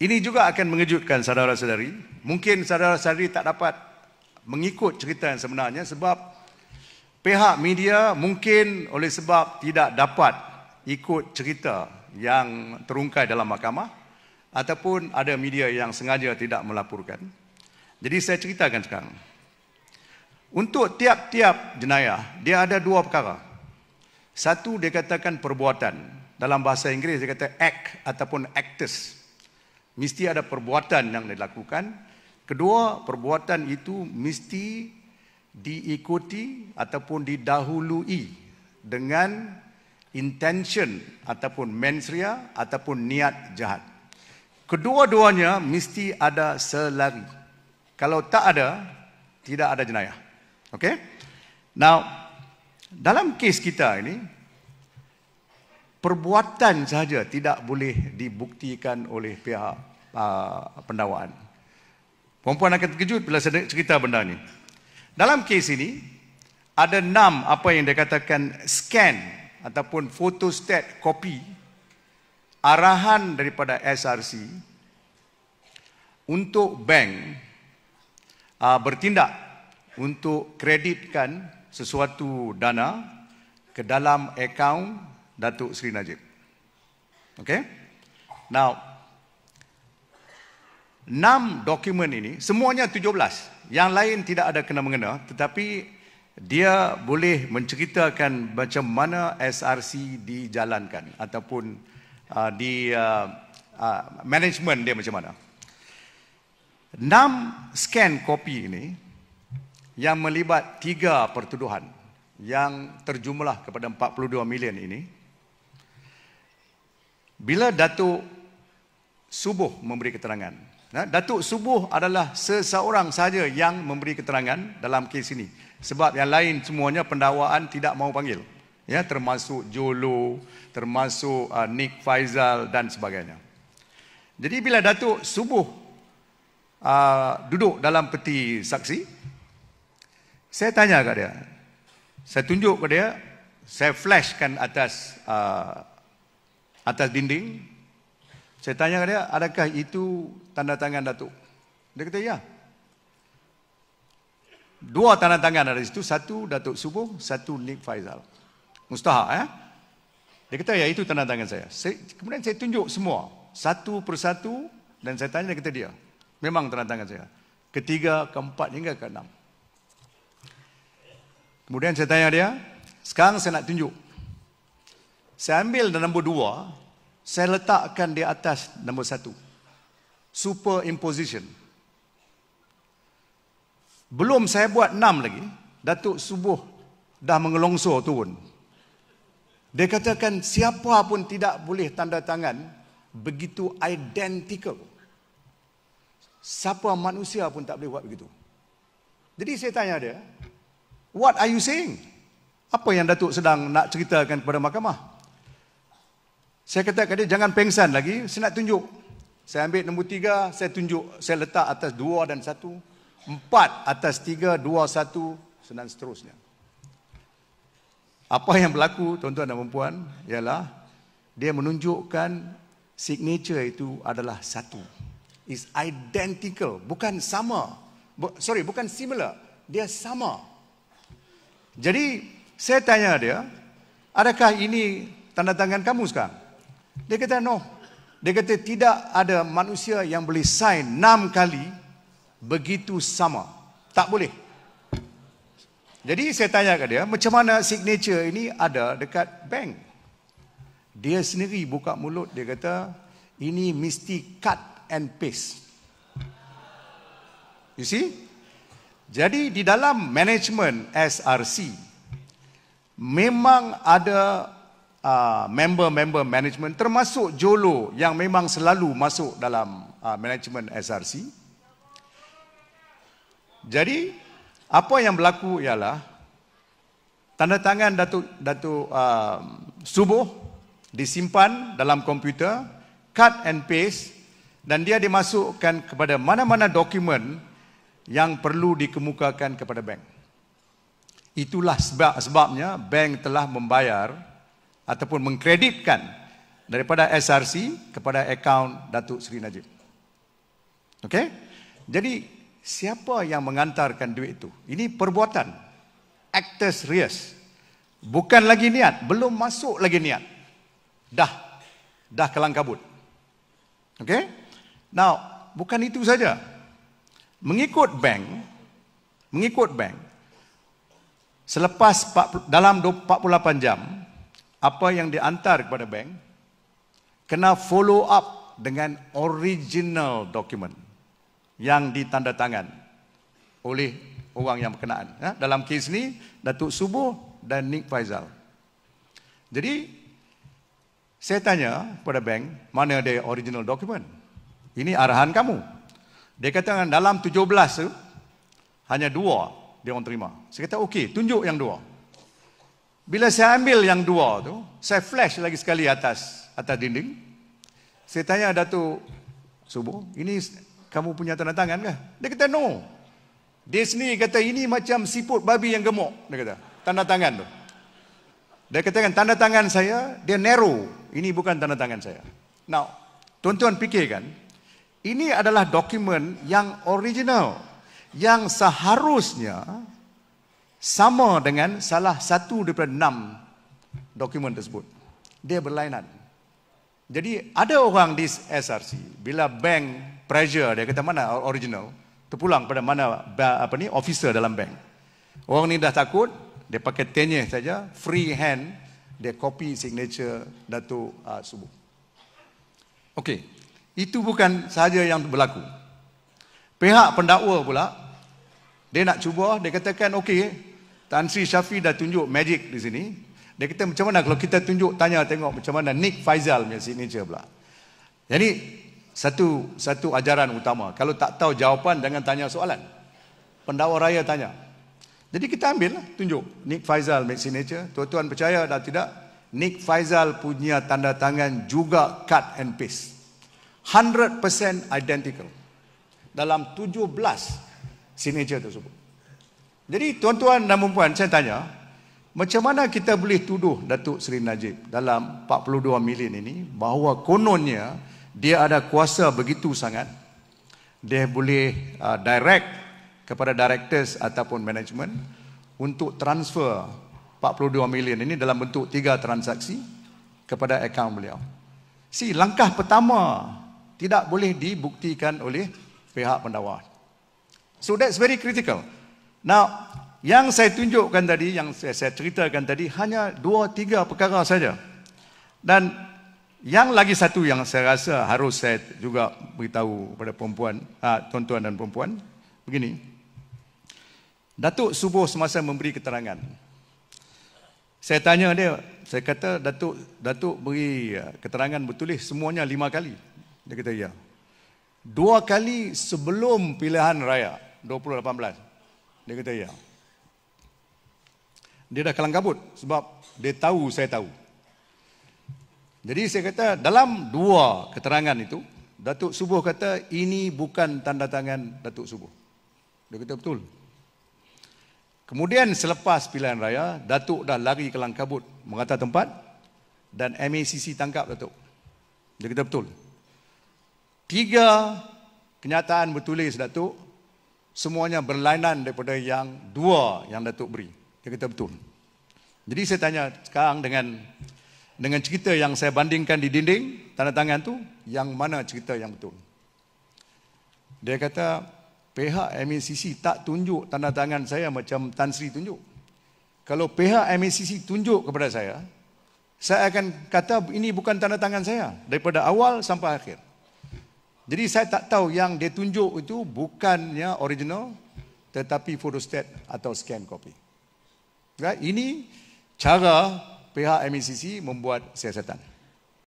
Ini juga akan mengejutkan saudara-saudari. Mungkin saudara-saudari tak dapat mengikut cerita yang sebenarnya sebab pihak media mungkin oleh sebab tidak dapat ikut cerita yang terungkai dalam mahkamah ataupun ada media yang sengaja tidak melaporkan. Jadi saya ceritakan sekarang. Untuk tiap-tiap jenayah, dia ada dua perkara. Satu, dia katakan perbuatan. Dalam bahasa Inggeris, dia kata act ataupun actus. Mesti ada perbuatan yang dilakukan. Kedua, perbuatan itu mesti diikuti ataupun didahului dengan intention ataupun mens rea ataupun niat jahat. Kedua-duanya mesti ada selari. Kalau tak ada, tidak ada jenayah. Okey? Now, dalam kes kita ini, perbuatan sahaja tidak boleh dibuktikan oleh pihak pendakwaan. Perempuan akan terkejut bila saya cerita benda ni. Dalam kes ini, ada 6 apa yang dikatakan scan ataupun photostat copy arahan daripada SRC untuk bank bertindak untuk kreditkan sesuatu dana ke dalam akaun Datuk Seri Najib. Okay? Now, 6 dokumen ini, semuanya 17. Yang lain tidak ada kena-mengena, tetapi dia boleh menceritakan macam mana SRC dijalankan ataupun di management dia macam mana. 6 scan kopi ini yang melibat 3 pertuduhan yang terjumlah kepada 42 million ini. Bila Datuk Subuh memberi keterangan, Datuk Subuh adalah seseorang sahaja yang memberi keterangan dalam kes ini. Sebab yang lain semuanya pendakwaan tidak mahu panggil. Ya, termasuk Jolo, termasuk Nick Faizal dan sebagainya. Jadi bila Datuk Subuh duduk dalam peti saksi, saya tanya kat dia. Saya tunjuk kat dia, saya flashkan atas dinding. Saya tanya kat dia, adakah itu tanda tangan Datuk? Dia kata, ya. 2 tanda tangan ada di situ, satu Datuk Subuh, satu Nick Faizal. Mustahak, Dia kata, ya, itu tanda tangan saya. Kemudian saya tunjuk semua, satu persatu, dan saya tanya, dia kata, dia. Memang tanda tangan saya. Ketiga, keempat, hingga keenam. Kemudian saya tanya dia, sekarang saya nak tunjuk. Saya ambil nombor 2, saya letakkan di atas nombor 1. Superimposition. Belum saya buat 6 lagi, Datuk Subuh dah mengelongsor turun. Dia katakan siapa pun tidak boleh tanda tangan begitu identical. Siapa manusia pun tak boleh buat begitu. Jadi saya tanya dia, what are you saying? Apa yang Datuk sedang nak ceritakan kepada mahkamah? Saya kata kat dia, jangan pengsan lagi, saya nak tunjuk. Saya ambil nombor 3, saya tunjuk, saya letak atas 2 dan 1, 4 atas 3, 2, 1, dan seterusnya. Apa yang berlaku, tuan-tuan dan puan, ialah dia menunjukkan signature itu adalah satu. Is identical, bukan sama. Bukan similar, dia sama. Jadi, saya tanya dia, adakah ini tanda tangan kamu sekarang? Dia kata, no. Dia kata, tidak ada manusia yang boleh sign 6 kali begitu sama. Tak boleh. Jadi saya tanya ke dia, macam mana signature ini ada dekat bank? Dia sendiri buka mulut, dia kata, ini mesti cut and paste. You see? Jadi di dalam management SRC, memang ada member-member management, termasuk Jolo yang memang selalu masuk dalam management SRC. Jadi, apa yang berlaku ialah tanda tangan Datuk Subuh disimpan dalam komputer, cut and paste, dan dia dimasukkan kepada mana-mana dokumen yang perlu dikemukakan kepada bank. Itulah sebabnya bank telah membayar ataupun mengkreditkan daripada SRC kepada akaun Datuk Seri Najib. Okey? Jadi siapa yang mengantarkan duit itu? Ini perbuatan. Actus reus. Bukan lagi niat, belum masuk lagi niat. Dah kelang kabut. Okey? Now, bukan itu saja. Mengikut bank, selepas dalam 48 jam, apa yang diantar kepada bank, kena follow up dengan original document yang ditandatangan oleh orang yang berkenaan. Dalam kes ni, Datuk Subuh dan Nik Faizal. Jadi, saya tanya kepada bank, mana ada original document? Ini arahan kamu. Dia kata dalam 17 tu, hanya 2 dia orang terima. Saya kata, okey, tunjuk yang 2. Bila saya ambil yang 2 tu, saya flash lagi sekali atas dinding. Saya tanya Datuk Subuh, ini kamu punya tanda tangan kah? Dia kata, no. Dia sendiri kata, ini macam siput babi yang gemuk. Dia kata, tanda tangan tu. Dia katakan, tanda tangan saya, dia narrow. Ini bukan tanda tangan saya. Now, tuan-tuan fikirkan, ini adalah dokumen yang original, yang seharusnya sama dengan salah satu daripada 6 dokumen tersebut. Dia berlainan. Jadi ada orang di SRC, bila bank pressure, dia kata mana original, terpulang pada mana officer dalam bank. Orang ni dah takut, dia pakai tenye saja, free hand, dia copy signature Datuk Subuh. Okey, itu bukan sahaja yang berlaku. Pihak pendakwa pula, dia nak cuba, dia katakan, okey, Tan Sri Shafie dah tunjuk magic di sini. Dia kata, macam mana kalau kita tunjuk, tanya tengok macam mana Nik Faizal punya signature pula. Jadi, satu ajaran utama. Kalau tak tahu jawapan, jangan tanya soalan. Pendakwa raya tanya. Jadi kita ambil lah, tunjuk Nik Faizal make signature. Tuan-tuan percaya atau tidak, Nik Faizal punya tanda tangan juga cut and paste. 100% identical. Dalam 17 signature tersebut. Jadi tuan-tuan dan puan-puan, saya tanya, macam mana kita boleh tuduh Datuk Seri Najib dalam 42 million ini, bahawa kononnya dia ada kuasa begitu sangat, dia boleh direct kepada directors ataupun management untuk transfer 42 million ini dalam bentuk 3 transaksi kepada akaun beliau. Langkah pertama tidak boleh dibuktikan oleh pihak pendakwa. So that's very critical. Now, yang saya tunjukkan tadi, yang saya ceritakan tadi, hanya 2-3 perkara saja. Dan yang lagi satu yang saya rasa harus saya juga beritahu kepada tuan-tuan dan perempuan, begini. Datuk Subuh semasa memberi keterangan, saya tanya dia, saya kata, Datuk beri keterangan bertulis semuanya 5 kali. Dia kata, ya. 2 kali sebelum pilihan raya 2018. Dia kata, ya. Dia dah kelang kabut sebab dia tahu saya tahu. Jadi saya kata, dalam 2 keterangan itu, Datuk Subuh kata, ini bukan tanda tangan Datuk Subuh. Dia kata, betul. Kemudian selepas pilihan raya, Datuk dah lari kelang kabut merata tempat dan MACC tangkap Datuk. Dia kata, betul. 3 kenyataan bertulis Datuk, semuanya berlainan daripada yang 2 yang Datuk beri. Dia kata, betul. Jadi saya tanya sekarang dengan cerita yang saya bandingkan di dinding, tanda tangan tu, yang mana cerita yang betul? Dia kata, pihak MACC tak tunjuk tanda tangan saya macam Tan Sri tunjuk. Kalau pihak MACC tunjuk kepada saya akan kata ini bukan tanda tangan saya daripada awal sampai akhir. Jadi saya tak tahu yang dia tunjuk itu bukannya original, tetapi photostat atau scan copy. Ini cara pihak MACC membuat siasatan.